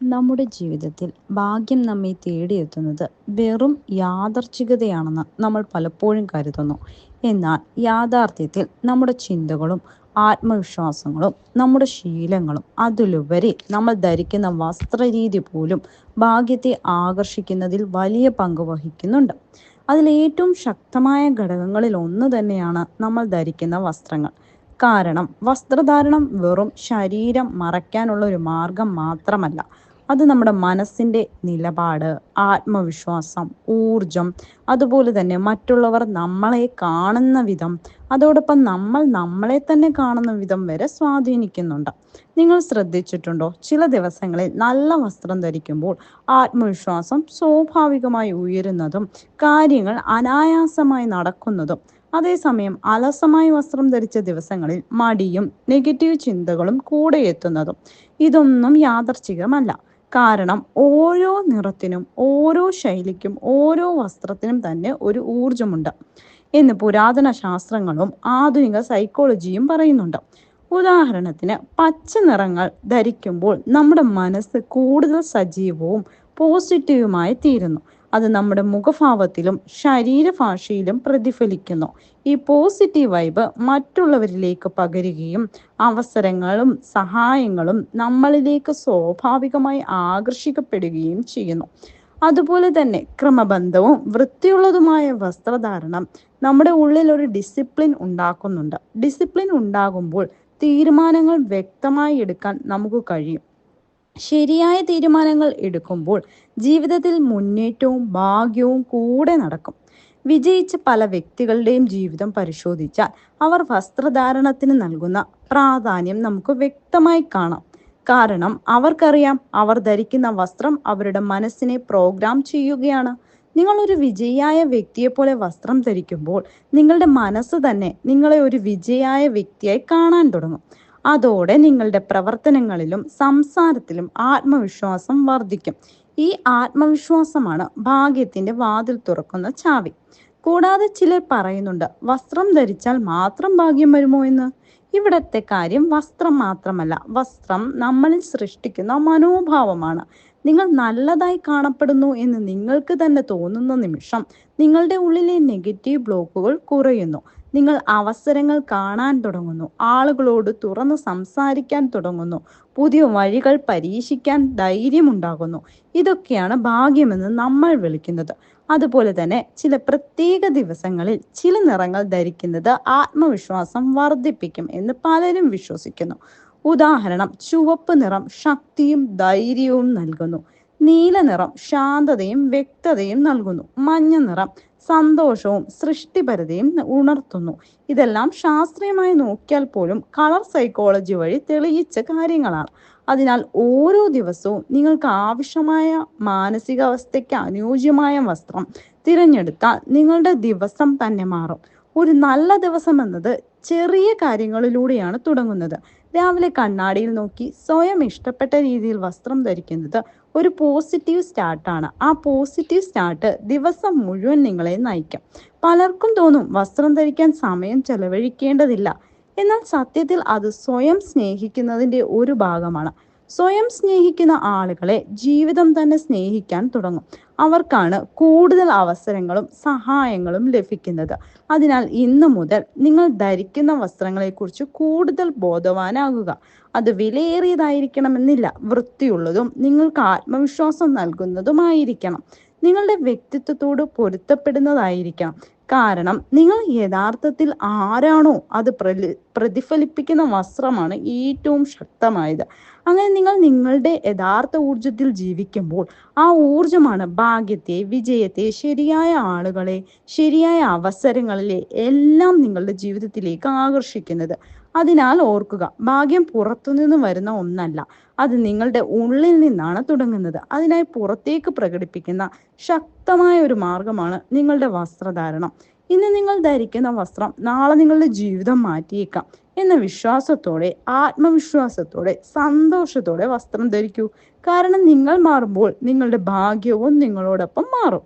നമ്മുടെ ജീവിതത്തിൽ ഭാഗ്യം നമ്മെ തേടിയെത്തുന്നത് വെറും യാദർച്ഛികതയാണെന്ന് നമ്മൾ പലപ്പോഴും കരുതുന്നു. എന്നാൽ യാഥാർത്ഥ്യത്തിൽ നമ്മുടെ ചിന്തകളും ആത്മവിശ്വാസങ്ങളും നമ്മുടെ ശീലങ്ങളും അതിലുപരി നമ്മൾ ധരിക്കുന്ന വസ്ത്രരീതി പോലും ഭാഗ്യത്തെ ആകർഷിക്കുന്നതിൽ വലിയ പങ്ക് വഹിക്കുന്നുണ്ട്. അതിൽ ഏറ്റവും ശക്തമായ ഘടകങ്ങളിൽ ഒന്ന് തന്നെയാണ് നമ്മൾ ധരിക്കുന്ന വസ്ത്രങ്ങൾ. കാരണം വസ്ത്രധാരണം വെറും ശരീരം മറയ്ക്കാനുള്ള ഒരു മാർഗം മാത്രമല്ല, അത് നമ്മുടെ മനസ്സിൻ്റെ നിലപാട്, ആത്മവിശ്വാസം, ഊർജം, അതുപോലെ തന്നെ മറ്റുള്ളവർ നമ്മളെ കാണുന്ന വിധം, അതോടൊപ്പം നമ്മൾ നമ്മളെ തന്നെ കാണുന്ന വിധം വരെ സ്വാധീനിക്കുന്നുണ്ട്. നിങ്ങൾ ശ്രദ്ധിച്ചിട്ടുണ്ടോ, ചില ദിവസങ്ങളിൽ നല്ല വസ്ത്രം ധരിക്കുമ്പോൾ ആത്മവിശ്വാസം സ്വാഭാവികമായി ഉയരുന്നതും കാര്യങ്ങൾ അനായാസമായി നടക്കുന്നതും, അതേസമയം അലസമായി വസ്ത്രം ധരിച്ച ദിവസങ്ങളിൽ മടിയും നെഗറ്റീവ് ചിന്തകളും കൂടെ എത്തുന്നതും. ഇതൊന്നും യാദർച്ഛികമല്ല. കാരണം ഓരോ നിറത്തിനും, ഓരോ ശൈലിക്കും, ഓരോ വസ്ത്രത്തിനും തന്നെ ഒരു ഊർജമുണ്ട് എന്ന് പുരാതന ശാസ്ത്രങ്ങളും ആധുനിക സൈക്കോളജിയും പറയുന്നുണ്ട്. ഉദാഹരണത്തിന്, പച്ച നിറങ്ങൾ ധരിക്കുമ്പോൾ നമ്മുടെ മനസ്സ് കൂടുതൽ സജീവവും പോസിറ്റീവുമായി തീരുന്നു. അത് നമ്മുടെ മുഖഭാവത്തിലും ശരീരഭാഷയിലും പ്രതിഫലിക്കുന്നു. ഈ പോസിറ്റീവ് വൈബ് മറ്റുള്ളവരിലേക്ക് പകരുകയും അവസരങ്ങളും സഹായങ്ങളും നമ്മളിലേക്ക് സ്വാഭാവികമായി ആകർഷിക്കപ്പെടുകയും ചെയ്യുന്നു. അതുപോലെ തന്നെ ക്രമബന്ധവും വൃത്തിയുള്ളതുമായ വസ്ത്രധാരണം നമ്മുടെ ഉള്ളിൽ ഒരു ഡിസിപ്ലിൻ ഉണ്ടാക്കുന്നുണ്ട്. ഡിസിപ്ലിൻ ഉണ്ടാകുമ്പോൾ തീരുമാനങ്ങൾ വ്യക്തമായി എടുക്കാൻ നമുക്ക് കഴിയും. ശരിയായ തീരുമാനങ്ങൾ എടുക്കുമ്പോൾ ജീവിതത്തിൽ മുന്നേറ്റവും ഭാഗ്യവും കൂടെ നടക്കും. വിജയിച്ച പല വ്യക്തികളുടെയും ജീവിതം പരിശോധിച്ചാൽ അവർ വസ്ത്രധാരണത്തിന് നൽകുന്ന പ്രാധാന്യം നമുക്ക് വ്യക്തമായി കാണാം. കാരണം അവർക്കറിയാം, അവർ ധരിക്കുന്ന വസ്ത്രം അവരുടെ മനസ്സിനെ പ്രോഗ്രാം ചെയ്യുകയാണ്. നിങ്ങൾ ഒരു വിജയിയായ വ്യക്തിയെ പോലെ വസ്ത്രം ധരിക്കുമ്പോൾ നിങ്ങളുടെ മനസ്സ് തന്നെ നിങ്ങളെ ഒരു വിജയിയായ വ്യക്തിയായി കാണാൻ തുടങ്ങും. അതോടെ നിങ്ങളുടെ പ്രവർത്തനങ്ങളിലും സംസാരത്തിലും ആത്മവിശ്വാസം വർദ്ധിക്കും. ഈ ആത്മവിശ്വാസമാണ് ഭാഗ്യത്തിന്റെ വാതിൽ തുറക്കുന്ന ചാവി. കൂടാതെ ചിലർ പറയുന്നുണ്ട്, വസ്ത്രം ധരിച്ചാൽ മാത്രം ഭാഗ്യം വരുമോ എന്ന്. ഇവിടത്തെ കാര്യം വസ്ത്രം മാത്രമല്ല, വസ്ത്രം നമ്മളിൽ സൃഷ്ടിക്കുന്ന മനോഭാവമാണ്. നിങ്ങൾ നല്ലതായി കാണപ്പെടുന്നു എന്ന് നിങ്ങൾക്ക് തന്നെ തോന്നുന്ന നിമിഷം നിങ്ങളുടെ ഉള്ളിലെ നെഗറ്റീവ് ബ്ലോക്കുകൾ കുറയുന്നു. നിങ്ങൾ അവസരങ്ങൾ കാണാൻ തുടങ്ങുന്നു, ആളുകളോട് തുറന്ന് സംസാരിക്കാൻ തുടങ്ങുന്നു, പുതിയ വഴികൾ പരീക്ഷിക്കാൻ ധൈര്യമുണ്ടാകുന്നു. ഇതൊക്കെയാണ് ഭാഗ്യമെന്ന് നമ്മൾ വിളിക്കുന്നത്. അതുപോലെ തന്നെ ചില പ്രത്യേക ദിവസങ്ങളിൽ ചില നിറങ്ങൾ ധരിക്കുന്നത് ആത്മവിശ്വാസം വർദ്ധിപ്പിക്കും എന്ന് പലരും വിശ്വസിക്കുന്നു. ഉദാഹരണം, ചുവപ്പ് നിറം ശക്തിയും ധൈര്യവും നൽകുന്നു. നീല നിറം ശാന്തതയും വ്യക്തതയും നൽകുന്നു. മഞ്ഞ നിറം സന്തോഷവും സൃഷ്ടിപരതയും ഉണർത്തുന്നു. ഇതെല്ലാം ശാസ്ത്രീയമായി നോക്കിയാൽ പോലും കളർ സൈക്കോളജി വഴി തെളിയിച്ച കാര്യങ്ങളാണ്. അതിനാൽ ഓരോ ദിവസവും നിങ്ങൾക്ക് ആവശ്യമായ മാനസികാവസ്ഥയ്ക്ക് അനുയോജ്യമായ വസ്ത്രം തിരഞ്ഞെടുത്താൽ നിങ്ങളുടെ ദിവസം തന്നെ മാറും. ഒരു നല്ല ദിവസം എന്നത് ചെറിയ കാര്യങ്ങളിലൂടെയാണ് തുടങ്ങുന്നത്. രാവിലെ കണ്ണാടിയിൽ നോക്കി സ്വയം ഇഷ്ടപ്പെട്ട രീതിയിൽ വസ്ത്രം ധരിക്കുന്നത് ഒരു പോസിറ്റീവ് സ്റ്റാർട്ടാണ്. ആ പോസിറ്റീവ് സ്റ്റാർട്ട് ദിവസം മുഴുവൻ നിങ്ങളെ നയിക്കും. പലർക്കും തോന്നും വസ്ത്രം ധരിക്കാൻ സമയം ചെലവഴിക്കേണ്ടതില്ല. എന്നാൽ സത്യത്തിൽ അത് സ്വയം സ്നേഹിക്കുന്നതിൻ്റെ ഒരു ഭാഗമാണ്. സ്വയം സ്നേഹിക്കുന്ന ആളുകളെ ജീവിതം തന്നെ സ്നേഹിക്കാൻ തുടങ്ങും. അവർക്കാണ് കൂടുതൽ അവസരങ്ങളും സഹായങ്ങളും ലഭിക്കുന്നത്. അതിനാൽ ഇന്നു മുതൽ നിങ്ങൾ ധരിക്കുന്ന വസ്ത്രങ്ങളെക്കുറിച്ച് കൂടുതൽ ബോധവാനാകുക. അത് വിലയേറിയതായിരിക്കണമെന്നില്ല, വൃത്തിയുള്ളതും നിങ്ങൾക്ക് ആത്മവിശ്വാസം നൽകുന്നതുമായിരിക്കണം. നിങ്ങളുടെ വ്യക്തിത്വത്തോട് പൊരുത്തപ്പെടുന്നതായിരിക്കണം. കാരണം നിങ്ങൾ യഥാർത്ഥത്തിൽ ആരാണോ അത് പ്രതിഫലിപ്പിക്കുന്ന വസ്ത്രമാണ് ഏറ്റവും ശക്തമായത്. അങ്ങനെ നിങ്ങൾ നിങ്ങളുടെ യഥാർത്ഥ ഊർജത്തിൽ ജീവിക്കുമ്പോൾ ആ ഊർജമാണ് ഭാഗ്യത്തെ, വിജയത്തെ, ശരിയായ ആളുകളെ, ശരിയായ അവസരങ്ങളിലെ എല്ലാം നിങ്ങളുടെ ജീവിതത്തിലേക്ക് ആകർഷിക്കുന്നത്. അതിനാൽ ഓർക്കുക, ഭാഗ്യം പുറത്തുനിന്ന് വരുന്ന ഒന്നല്ല, അത് നിങ്ങളുടെ ഉള്ളിൽ നിന്നാണ് തുടങ്ങുന്നത്. അതിനായി പുറത്തേക്ക് പ്രകടിപ്പിക്കുന്ന ശക്തമായ ഒരു മാർഗമാണ് നിങ്ങളുടെ വസ്ത്രധാരണം. ഇന്ന് നിങ്ങൾ ധരിക്കുന്ന വസ്ത്രം നാളെ നിങ്ങളുടെ ജീവിതം മാറ്റിയേക്കാം എന്ന വിശ്വാസത്തോടെ, ആത്മവിശ്വാസത്തോടെ, സന്തോഷത്തോടെ വസ്ത്രം ധരിക്കൂ. കാരണം നിങ്ങൾ മാറുമ്പോൾ നിങ്ങളുടെ ഭാഗ്യവും നിങ്ങളോടൊപ്പം മാറും.